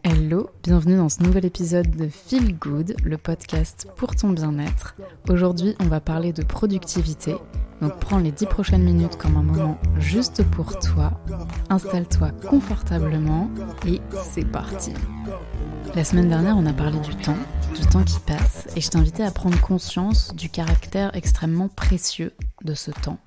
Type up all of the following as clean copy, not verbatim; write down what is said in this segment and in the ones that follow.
Hello, bienvenue dans ce nouvel épisode de Feel Good, le podcast pour ton bien-être. Aujourd'hui, on va parler de productivité, donc prends les 10 prochaines minutes comme un moment juste pour toi, installe-toi confortablement et c'est parti. La semaine dernière, on a parlé du temps qui passe, et je t'invitais à prendre conscience du caractère extrêmement précieux de ce temps.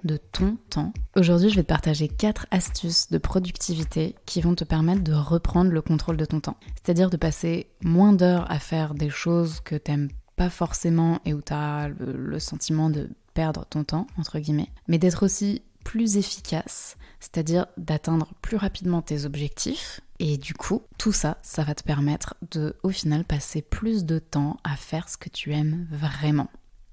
De ton temps. Aujourd'hui, je vais te partager 4 astuces de productivité qui vont te permettre de reprendre le contrôle de ton temps. C'est-à-dire de passer moins d'heures à faire des choses que t'aimes pas forcément et où t'as le sentiment de perdre ton temps, entre guillemets, mais d'être aussi plus efficace, c'est-à-dire d'atteindre plus rapidement tes objectifs. Et du coup, tout ça, ça va te permettre de, au final, passer plus de temps à faire ce que tu aimes vraiment.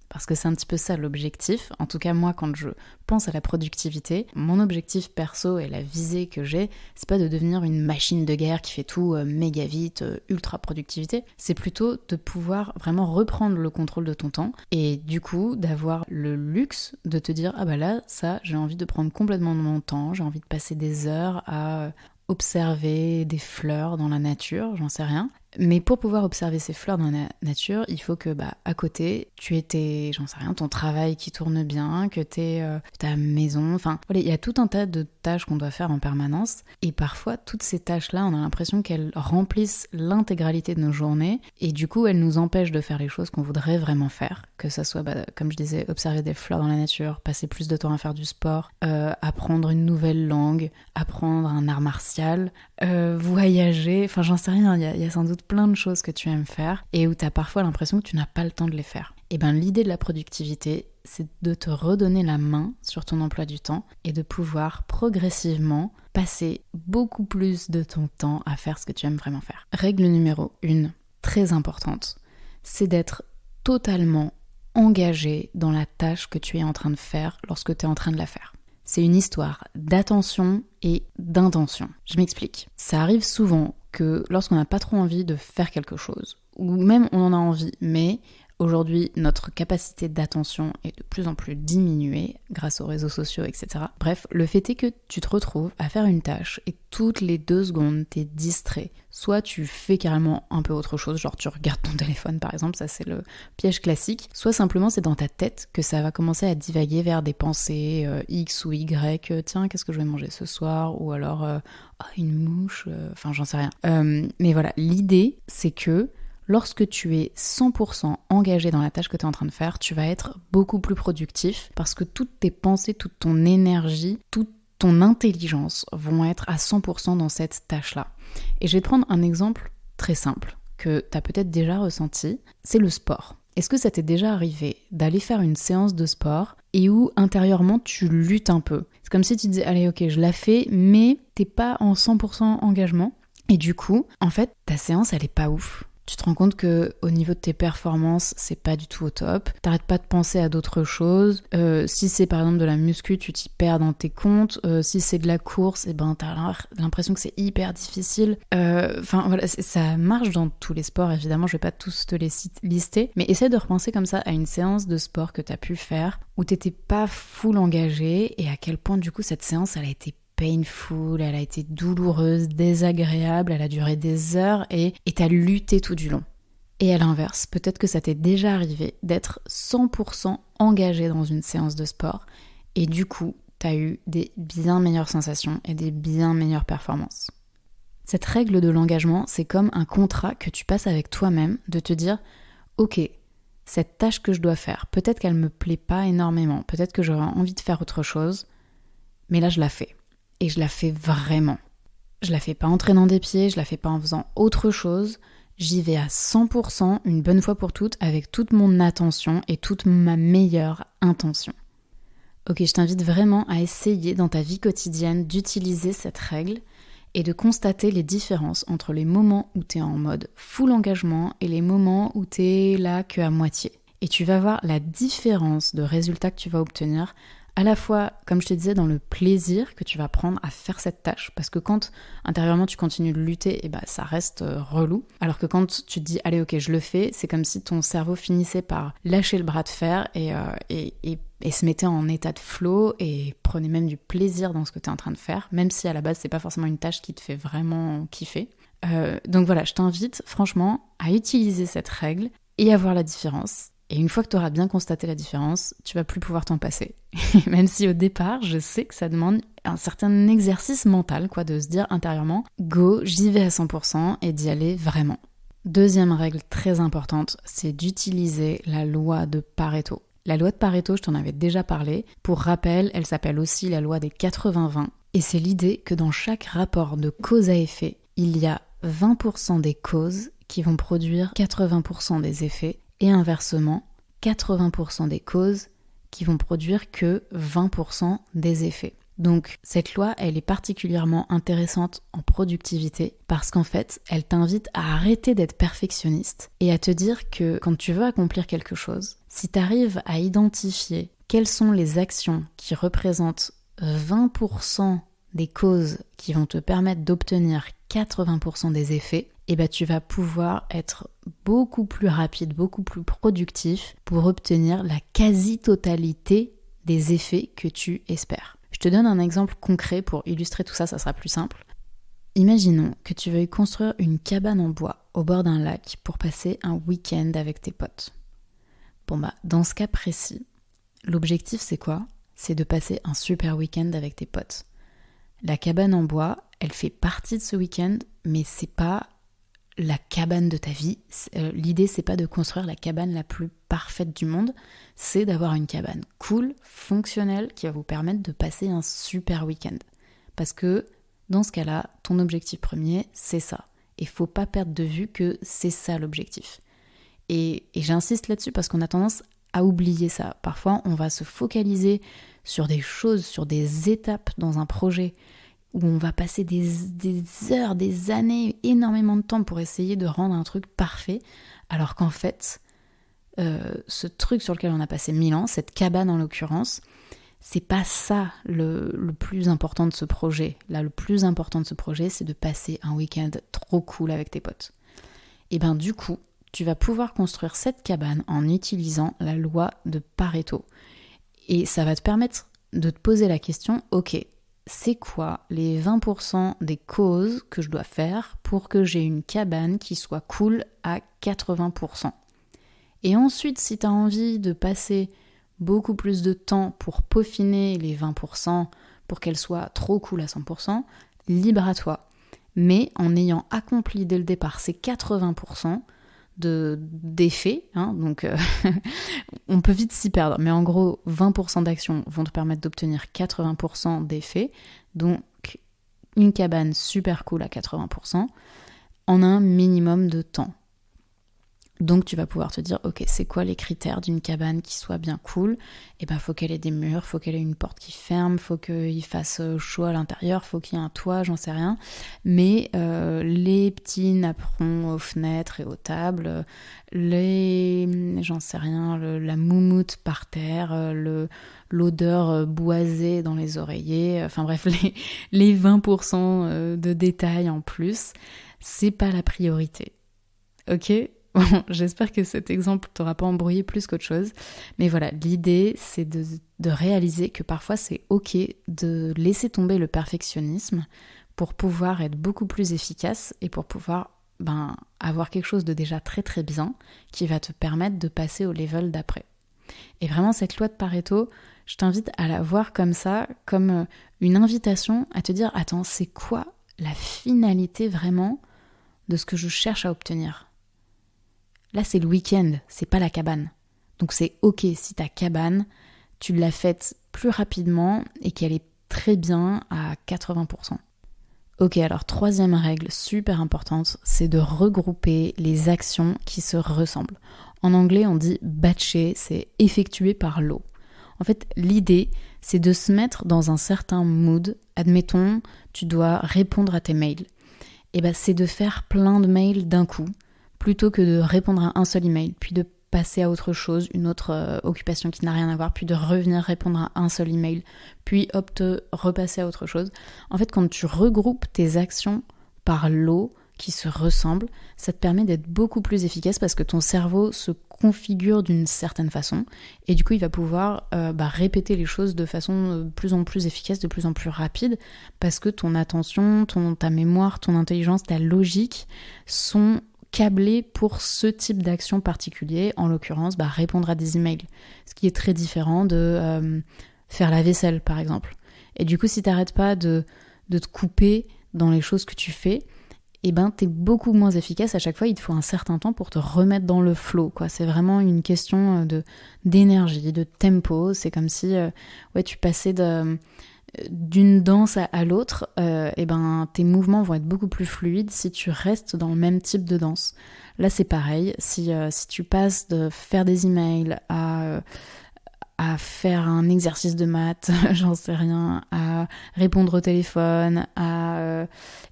Parce que c'est un petit peu ça l'objectif. En tout cas, moi, quand je pense à la productivité, mon objectif perso et la visée que j'ai, c'est pas de devenir une machine de guerre qui fait tout méga vite, ultra productivité. C'est plutôt de pouvoir vraiment reprendre le contrôle de ton temps et du coup, d'avoir le luxe de te dire « Ah bah là, ça, j'ai envie de prendre complètement de mon temps, j'ai envie de passer des heures à observer des fleurs dans la nature, j'en sais rien. » Mais pour pouvoir observer ces fleurs dans la nature, il faut que à côté, tu aies ton travail qui tourne bien, que tu aies ta maison. Enfin, voilà, il y a tout un tas de tâches qu'on doit faire en permanence. Et parfois, toutes ces tâches-là, on a l'impression qu'elles remplissent l'intégralité de nos journées. Et du coup, elles nous empêchent de faire les choses qu'on voudrait vraiment faire. Que ça soit, comme je disais, observer des fleurs dans la nature, passer plus de temps à faire du sport, apprendre une nouvelle langue, apprendre un art martial, voyager. Enfin, j'en sais rien, il y a sans doute plein de choses que tu aimes faire et où tu as parfois l'impression que tu n'as pas le temps de les faire. Et l'idée de la productivité, c'est de te redonner la main sur ton emploi du temps et de pouvoir progressivement passer beaucoup plus de ton temps à faire ce que tu aimes vraiment faire. Règle numéro 1, très importante, c'est d'être totalement engagé dans la tâche que tu es en train de faire lorsque tu es en train de la faire. C'est une histoire d'attention et d'intention. Je m'explique. Ça arrive souvent que lorsqu'on n'a pas trop envie de faire quelque chose, ou même on en a envie, mais aujourd'hui notre capacité d'attention est de plus en plus diminuée grâce aux réseaux sociaux, etc. Bref, le fait est que tu te retrouves à faire une tâche et toutes les 2 secondes t'es distrait. Soit tu fais carrément un peu autre chose, genre tu regardes ton téléphone par exemple, ça c'est le piège classique. Soit simplement c'est dans ta tête que ça va commencer à divaguer vers des pensées X ou Y, tiens qu'est-ce que je vais manger ce soir, ou alors une mouche, enfin j'en sais rien. Mais voilà, l'idée c'est que lorsque tu es 100% engagé dans la tâche que tu es en train de faire, tu vas être beaucoup plus productif parce que toutes tes pensées, toute ton énergie, toute ton intelligence vont être à 100% dans cette tâche-là. Et je vais te prendre un exemple très simple que tu as peut-être déjà ressenti, c'est le sport. Est-ce que ça t'est déjà arrivé d'aller faire une séance de sport et où intérieurement tu luttes un peu? C'est comme si tu disais, allez ok, je la fais, mais t'es pas en 100% engagement. Et du coup, en fait, ta séance, elle est pas ouf. Tu te rends compte que au niveau de tes performances, c'est pas du tout au top. T'arrêtes pas de penser à d'autres choses. Si c'est par exemple de la muscu, tu t'y perds dans tes comptes. Si c'est de la course, t'as l'impression que c'est hyper difficile. Enfin voilà, ça marche dans tous les sports. Évidemment, je vais pas tous te les lister, mais essaie de repenser comme ça à une séance de sport que t'as pu faire où t'étais pas full engagé et à quel point du coup cette séance elle a été painful, elle a été douloureuse, désagréable, elle a duré des heures et t'as lutté tout du long. Et à l'inverse, peut-être que ça t'est déjà arrivé d'être 100% engagé dans une séance de sport et du coup, t'as eu des bien meilleures sensations et des bien meilleures performances. Cette règle de l'engagement, c'est comme un contrat que tu passes avec toi-même de te dire « Ok, cette tâche que je dois faire, peut-être qu'elle me plaît pas énormément, peut-être que j'aurais envie de faire autre chose, mais là je la fais. » Et je la fais vraiment. Je la fais pas en traînant des pieds, je la fais pas en faisant autre chose. J'y vais à 100% une bonne fois pour toutes avec toute mon attention et toute ma meilleure intention. Ok, je t'invite vraiment à essayer dans ta vie quotidienne d'utiliser cette règle et de constater les différences entre les moments où t'es en mode full engagement et les moments où t'es là que à moitié. Et tu vas voir la différence de résultats que tu vas obtenir à la fois, comme je te disais, dans le plaisir que tu vas prendre à faire cette tâche, parce que quand intérieurement tu continues de lutter, ça reste relou, alors que quand tu te dis allez ok je le fais, c'est comme si ton cerveau finissait par lâcher le bras de fer et se mettait en état de flow et prenait même du plaisir dans ce que tu es en train de faire, même si à la base c'est pas forcément une tâche qui te fait vraiment kiffer. Donc voilà, je t'invite franchement à utiliser cette règle et à voir la différence. Et une fois que tu auras bien constaté la différence, tu vas plus pouvoir t'en passer. Même si au départ, je sais que ça demande un certain exercice mental, de se dire intérieurement « go, j'y vais à 100% » et d'y aller vraiment. Deuxième règle très importante, c'est d'utiliser la loi de Pareto. La loi de Pareto, je t'en avais déjà parlé. Pour rappel, elle s'appelle aussi la loi des 80-20. Et c'est l'idée que dans chaque rapport de cause à effet, il y a 20% des causes qui vont produire 80% des effets et inversement, 80% des causes qui vont produire que 20% des effets. Donc cette loi, elle est particulièrement intéressante en productivité parce qu'en fait, elle t'invite à arrêter d'être perfectionniste et à te dire que quand tu veux accomplir quelque chose, si tu arrives à identifier quelles sont les actions qui représentent 20% des causes qui vont te permettre d'obtenir 80% des effets, tu vas pouvoir être beaucoup plus rapide, beaucoup plus productif pour obtenir la quasi-totalité des effets que tu espères. Je te donne un exemple concret pour illustrer tout ça, ça sera plus simple. Imaginons que tu veuilles construire une cabane en bois au bord d'un lac pour passer un week-end avec tes potes. Dans ce cas précis, l'objectif c'est quoi ? C'est de passer un super week-end avec tes potes. La cabane en bois, elle fait partie de ce week-end, mais c'est pas la cabane de ta vie. L'idée, c'est pas de construire la cabane la plus parfaite du monde, c'est d'avoir une cabane cool, fonctionnelle, qui va vous permettre de passer un super week-end. Parce que, dans ce cas-là, ton objectif premier, c'est ça. Et faut pas perdre de vue que c'est ça l'objectif. Et j'insiste là-dessus parce qu'on a tendance à oublier ça. Parfois, on va se focaliser sur des choses, sur des étapes dans un projet, où on va passer des heures, des années, énormément de temps pour essayer de rendre un truc parfait, alors qu'en fait, ce truc sur lequel on a passé 1000 ans, cette cabane en l'occurrence, c'est pas ça le plus important de ce projet. Là, le plus important de ce projet, c'est de passer un week-end trop cool avec tes potes. Et du coup, tu vas pouvoir construire cette cabane en utilisant la loi de Pareto. Et ça va te permettre de te poser la question, ok, c'est quoi les 20% des causes que je dois faire pour que j'ai une cabane qui soit cool à 80%. Et ensuite, si tu as envie de passer beaucoup plus de temps pour peaufiner les 20%, pour qu'elle soit trop cool à 100%, libre à toi. Mais en ayant accompli dès le départ ces 80% d'effets, donc on peut vite s'y perdre, mais en gros 20% d'actions vont te permettre d'obtenir 80% d'effets, donc une cabane super cool à 80% en un minimum de temps. Donc tu vas pouvoir te dire, ok, c'est quoi les critères d'une cabane qui soit bien cool ? Faut qu'elle ait des murs, faut qu'elle ait une porte qui ferme, faut qu'il fasse chaud à l'intérieur, faut qu'il y ait un toit, j'en sais rien. Mais les petits napperons aux fenêtres et aux tables, j'en sais rien, la moumoute par terre, l'odeur boisée dans les oreillers, enfin bref, les 20% de détails en plus, c'est pas la priorité. Ok ? Bon, j'espère que cet exemple t'aura pas embrouillé plus qu'autre chose. Mais voilà, l'idée, c'est de réaliser que parfois c'est ok de laisser tomber le perfectionnisme pour pouvoir être beaucoup plus efficace et pour pouvoir avoir quelque chose de déjà très très bien qui va te permettre de passer au level d'après. Et vraiment, cette loi de Pareto, je t'invite à la voir comme ça, comme une invitation à te dire, attends, c'est quoi la finalité vraiment de ce que je cherche à obtenir ? Là, c'est le week-end, c'est pas la cabane. Donc c'est ok si ta cabane, tu l'as faite plus rapidement et qu'elle est très bien à 80%. Ok, alors troisième règle super importante, c'est de regrouper les actions qui se ressemblent. En anglais, on dit batcher, c'est effectué par lot. En fait, l'idée, c'est de se mettre dans un certain mood. Admettons, tu dois répondre à tes mails. C'est de faire plein de mails d'un coup, plutôt que de répondre à un seul email, puis de passer à autre chose, une autre occupation qui n'a rien à voir, puis de revenir répondre à un seul email, puis te repasser à autre chose. En fait, quand tu regroupes tes actions par lot, qui se ressemblent, ça te permet d'être beaucoup plus efficace parce que ton cerveau se configure d'une certaine façon et du coup il va pouvoir répéter les choses de façon de plus en plus efficace, de plus en plus rapide parce que ton attention, ta mémoire, ton intelligence, ta logique sont câblés pour ce type d'action particulier, en l'occurrence répondre à des emails, ce qui est très différent de faire la vaisselle par exemple. Et du coup si t'arrêtes pas de te couper dans les choses que tu fais, t'es beaucoup moins efficace. À chaque fois, il te faut un certain temps pour te remettre dans le flow, quoi. C'est vraiment une question d'énergie, de tempo. C'est comme si tu passais d'une danse à l'autre. Tes mouvements vont être beaucoup plus fluides si tu restes dans le même type de danse. Là, c'est pareil. Si tu passes de faire des emails à faire un exercice de maths, j'en sais rien, à répondre au téléphone, à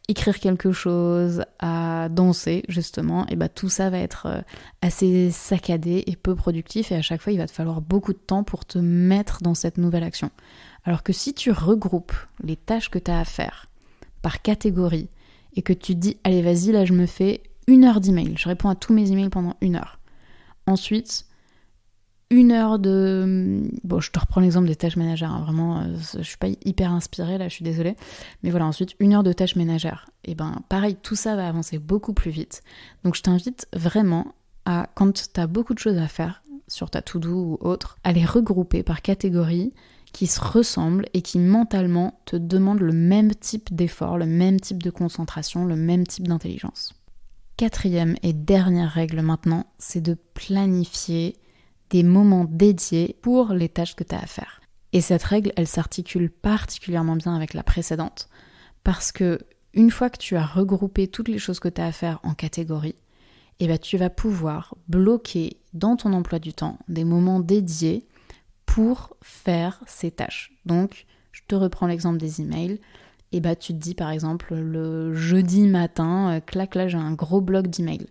écrire quelque chose, à danser justement, tout ça va être assez saccadé et peu productif et à chaque fois il va te falloir beaucoup de temps pour te mettre dans cette nouvelle action. Alors que si tu regroupes les tâches que tu as à faire par catégorie et que tu te dis allez vas-y là je me fais 1 heure d'email, je réponds à tous mes emails pendant 1 heure. Ensuite 1 heure de... Bon, je te reprends l'exemple des tâches ménagères, hein. Vraiment, je suis pas hyper inspirée là, je suis désolée. Mais voilà, ensuite, 1 heure de tâches ménagères. Et pareil, tout ça va avancer beaucoup plus vite. Donc je t'invite vraiment à, quand t'as beaucoup de choses à faire, sur ta to-do ou autre, à les regrouper par catégorie qui se ressemblent et qui mentalement te demandent le même type d'effort, le même type de concentration, le même type d'intelligence. 4e et dernière règle maintenant, c'est de planifier des moments dédiés pour les tâches que tu as à faire. Et cette règle, elle s'articule particulièrement bien avec la précédente parce que une fois que tu as regroupé toutes les choses que tu as à faire en catégories, tu vas pouvoir bloquer dans ton emploi du temps des moments dédiés pour faire ces tâches. Donc, je te reprends l'exemple des emails. Tu te dis par exemple le jeudi matin, clac là j'ai un gros bloc d'emails.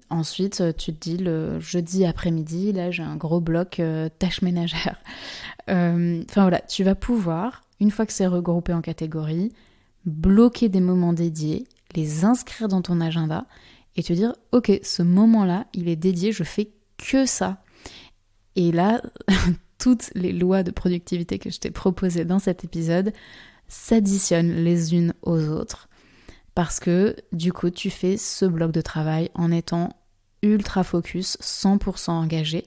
Ensuite, tu te dis le jeudi après-midi, là j'ai un gros bloc tâches ménagères. Tu vas pouvoir, une fois que c'est regroupé en catégories, bloquer des moments dédiés, les inscrire dans ton agenda et te dire ok, ce moment-là, il est dédié, je fais que ça. Et là, toutes les lois de productivité que je t'ai proposées dans cet épisode s'additionnent les unes aux autres. Parce que du coup, tu fais ce bloc de travail en étant ultra focus, 100% engagé,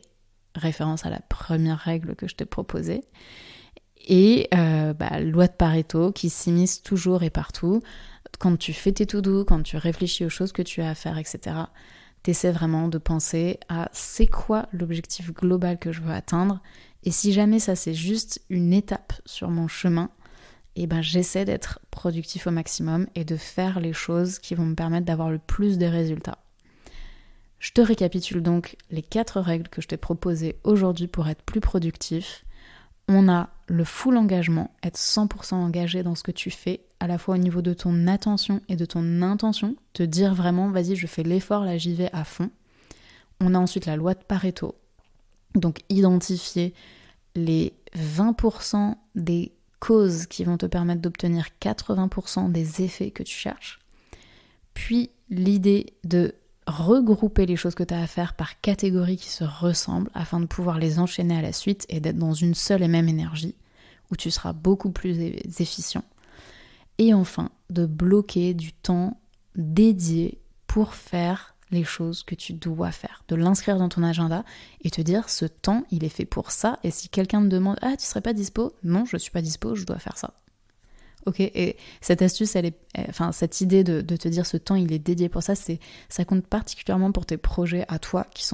référence à la première règle que je t'ai proposée, et loi de Pareto qui s'immisce toujours et partout. Quand tu fais tes to-do, quand tu réfléchis aux choses que tu as à faire, etc., t'essaies vraiment de penser à c'est quoi l'objectif global que je veux atteindre, et si jamais ça c'est juste une étape sur mon chemin, j'essaie d'être productif au maximum et de faire les choses qui vont me permettre d'avoir le plus de résultats. Je te récapitule donc les 4 règles que je t'ai proposées aujourd'hui pour être plus productif. On a le full engagement, être 100% engagé dans ce que tu fais, à la fois au niveau de ton attention et de ton intention, te dire vraiment vas-y je fais l'effort, là j'y vais à fond. On a ensuite la loi de Pareto, donc identifier les 20% des causes qui vont te permettre d'obtenir 80% des effets que tu cherches. Puis l'idée de regrouper les choses que tu as à faire par catégories qui se ressemblent afin de pouvoir les enchaîner à la suite et d'être dans une seule et même énergie où tu seras beaucoup plus efficient. Et enfin, de bloquer du temps dédié pour faire les choses que tu dois faire, de l'inscrire dans ton agenda et te dire ce temps il est fait pour ça, et si quelqu'un te demande ah tu serais pas dispo, non je suis pas dispo, je dois faire ça. Ok, et cette astuce, cette idée de te dire ce temps il est dédié pour ça, ça compte particulièrement pour tes projets à toi qui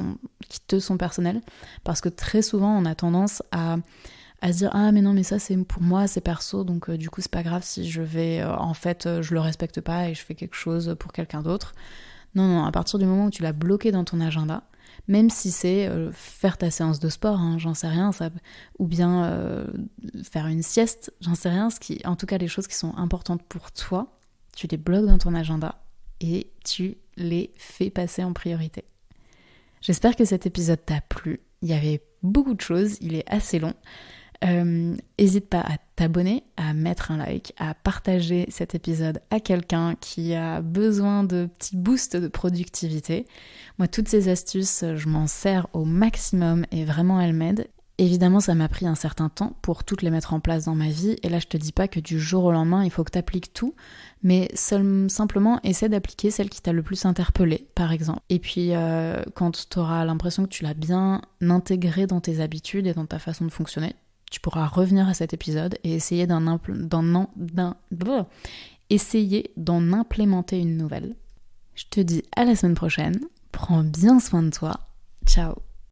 te sont personnels, parce que très souvent on a tendance à se dire ah mais non mais ça c'est pour moi, c'est perso, donc du coup c'est pas grave si je vais je le respecte pas et je fais quelque chose pour quelqu'un d'autre. Non, à partir du moment où tu l'as bloqué dans ton agenda, même si c'est faire ta séance de sport, hein, j'en sais rien, ou bien faire une sieste, j'en sais rien, en tout cas les choses qui sont importantes pour toi, tu les bloques dans ton agenda et tu les fais passer en priorité. J'espère que cet épisode t'a plu, il y avait beaucoup de choses, il est assez long. N'hésite pas à t'abonner, à mettre un like, à partager cet épisode à quelqu'un qui a besoin de petits boosts de productivité. Moi, toutes ces astuces, je m'en sers au maximum et vraiment elles m'aident. Évidemment, ça m'a pris un certain temps pour toutes les mettre en place dans ma vie. Et là, je te dis pas que du jour au lendemain, il faut que tu appliques tout, mais simplement essaie d'appliquer celle qui t'a le plus interpellé, par exemple. Et puis, quand tu auras l'impression que tu l'as bien intégré dans tes habitudes et dans ta façon de fonctionner, tu pourras revenir à cet épisode et essayer d'en implémenter une nouvelle. Je te dis à la semaine prochaine. Prends bien soin de toi. Ciao.